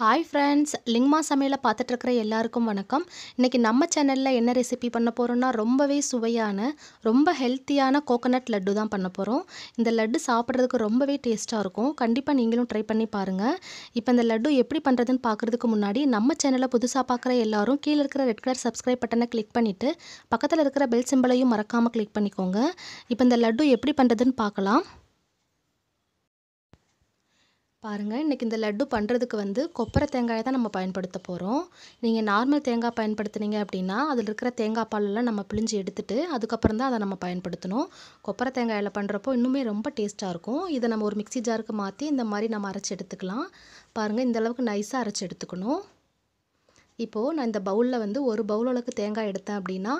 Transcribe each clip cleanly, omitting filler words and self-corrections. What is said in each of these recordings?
Hi friends, லிங்மா சமையலை பார்த்துட்டு இருக்கிற எல்லாருக்கும் வணக்கம். இன்றைக்கி நம்ம சேனலில் என்ன ரெசிபி பண்ண போகிறோம்னா ரொம்பவே சுவையான ரொம்ப ஹெல்த்தியான கோகோனட் லட்டு தான் பண்ண போகிறோம். இந்த லட்டு சாப்பிட்றதுக்கு ரொம்பவே டேஸ்ட்டாக இருக்கும். கண்டிப்பாக நீங்களும் ட்ரை பண்ணி பாருங்கள். இப்போ இந்த லட்டு எப்படி பண்ணுறதுன்னு பார்க்குறதுக்கு முன்னாடி நம்ம சேனலை புதுசாக பார்க்குற எல்லாரும் கீழே இருக்கிற ரெட் கலர் சப்ஸ்கிரைப் பட்டனை கிளிக் பண்ணிவிட்டு பக்கத்தில் இருக்கிற பெல் சிம்பலையும் மறக்காமல் கிளிக் பண்ணிக்கோங்க. இப்போ இந்த லட்டு எப்படி பண்ணுறதுன்னு பார்க்கலாம். பாருங்கள், இன்றைக்கி இந்த லட்டு பண்ணுறதுக்கு கொப்பரை தேங்காயை தான் நம்ம பயன்படுத்த போகிறோம். நீங்கள் நார்மல் தேங்காய் பயன்படுத்துனீங்க அப்படின்னா அதில் இருக்கிற தேங்காய் பாலெல்லாம் நம்ம பிழிஞ்சு எடுத்துட்டு அதுக்கப்புறம் தான் அதை நம்ம பயன்படுத்தணும். கொப்பரை தேங்காயில் பண்ணுறப்போ இன்னுமே ரொம்ப டேஸ்ட்டாக இருக்கும். இதை நம்ம ஒரு மிக்ஸி ஜாருக்கு மாற்றி இந்த மாதிரி நம்ம அரைச்சி எடுத்துக்கலாம். பாருங்கள், இந்த அளவுக்கு நைஸாக அரைச்சி எடுத்துக்கணும். இப்போது நான் இந்த பவுலில் ஒரு பவுல் அளவுக்கு தேங்காய் எடுத்தேன் அப்படின்னா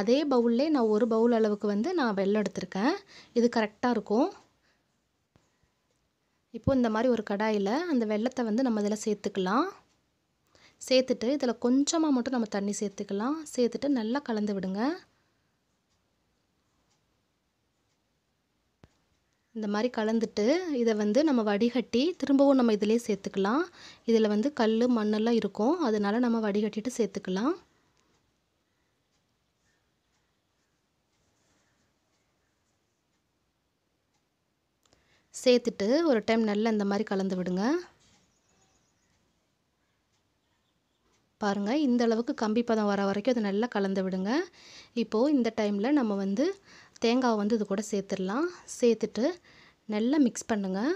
அதே பவுல்லே நான் ஒரு பவுல் அளவுக்கு நான் வெல்லம் எடுத்திருக்கேன். இது கரெக்டாக இருக்கும். இப்போது இந்த மாதிரி ஒரு கடாயில் அந்த வெல்லத்தை நம்ம இதில் சேர்த்துக்கலாம். சேர்த்துட்டு இதில் கொஞ்சமாக மட்டும் நம்ம தண்ணி சேர்த்துக்கலாம். சேர்த்துட்டு நல்லா கலந்து விடுங்க. இந்த மாதிரி கலந்துட்டு இதை நம்ம வடிகட்டி திரும்பவும் நம்ம இதிலே சேர்த்துக்கலாம். இதில் கல் மண்ணெல்லாம் இருக்கும், அதனால நம்ம வடிகட்டிட்டு சேர்த்துக்கலாம். சேர்த்துட்டு ஒரு டைம் நல்லா இந்த மாதிரி கலந்து விடுங்க. பாருங்கள், இந்த அளவுக்கு கம்பி பதம் வர வரைக்கும் அதை நல்லா கலந்து விடுங்க. இப்போது இந்த டைமில் நம்ம தேங்காவை இது கூட சேர்த்துடலாம். சேர்த்துட்டு நல்லா மிக்ஸ் பண்ணுங்கள்.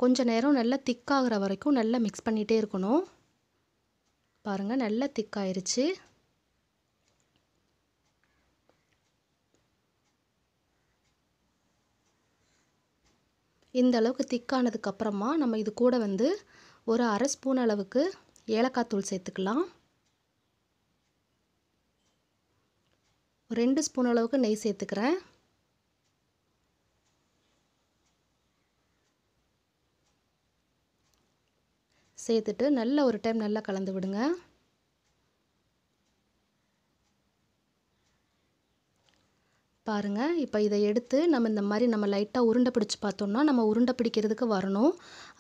கொஞ்ச நேரம் நல்லா திக்காகிற வரைக்கும் நல்லா மிக்ஸ் பண்ணிகிட்டே இருக்கணும். பாருங்கள், நல்லா திக்காயிருச்சு. இந்த அளவுக்கு திக்கானதுக்கப்புறமா நம்ம இது கூட ஒரு அரை ஸ்பூன் அளவுக்கு ஏலக்காய் தூள் சேர்த்துக்கலாம். 2 ஸ்பூன் அளவுக்கு நெய் சேர்த்துக்கிறேன். சேர்த்துட்டு நல்ல ஒரு டைம் நல்லா கலந்து விடுங்க. பாருங்கள், இப்போ இதை எடுத்து நம்ம இந்த மாதிரி நம்ம லைட்டாக உருண்டை பிடிச்சி பார்த்தோம்னா நம்ம உருண்டை பிடிக்கிறதுக்கு வரணும்.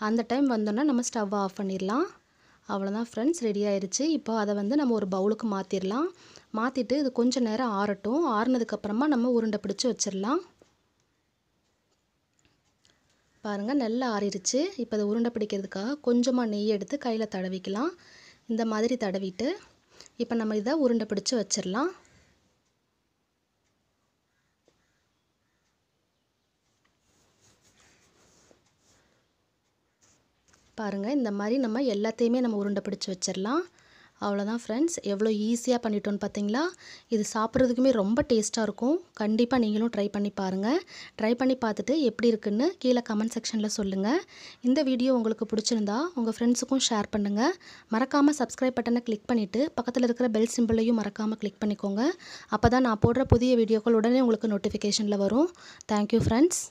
அந்த டைம் வந்தோன்னா நம்ம ஸ்டவ்வை ஆஃப் பண்ணிடலாம். அவ்வளோதான் ஃப்ரெண்ட்ஸ், ரெடி ஆயிடுச்சு. இப்போ அதை நம்ம ஒரு பவுலுக்கு மாற்றிடலாம். மாற்றிட்டு இது கொஞ்சம் நேரம் ஆறட்டும். ஆறுனதுக்கப்புறமா நம்ம உருண்டை பிடிச்சி வச்சிடலாம். பாருங்கள், நல்லா ஆறிடுச்சு. இப்போ அதை உருண்டை பிடிக்கிறதுக்காக கொஞ்சமாக நெய் எடுத்து கையில் தடவிக்கலாம். இந்த மாதிரி தடவிட்டு இப்போ நம்ம இதை உருண்டை பிடிச்சி வச்சிடலாம். பாருங்கள், இந்த மாதிரி நம்ம எல்லாத்தையுமே நம்ம உருண்டை பிடிச்சி வச்சிடலாம். அவ்வளோதான் ஃப்ரெண்ட்ஸ், எவ்வளோ ஈஸியாக பண்ணிட்டோன்னு பார்த்தீங்களா? இது சாப்பிட்றதுக்குமே ரொம்ப டேஸ்ட்டாக இருக்கும். கண்டிப்பாக நீங்களும் ட்ரை பண்ணி பாருங்கள். ட்ரை பண்ணி பார்த்துட்டு எப்படி இருக்குன்னு கீழே கமெண்ட் செக்ஷனில் சொல்லுங்கள். இந்த வீடியோ உங்களுக்கு பிடிச்சிருந்தா உங்கள் ஃப்ரெண்ட்ஸுக்கும் ஷேர் பண்ணுங்கள். மறக்காமல் சப்ஸ்கிரைப் பட்டனை கிளிக் பண்ணிவிட்டு பக்கத்தில் இருக்கிற பெல் சிம்பிளையும் மறக்காமல் கிளிக் பண்ணிக்கோங்க. அப்போ தான் நான் போடுற புதிய வீடியோக்கள் உடனே உங்களுக்கு நோட்டிஃபிகேஷனில் வரும். Thank you friends.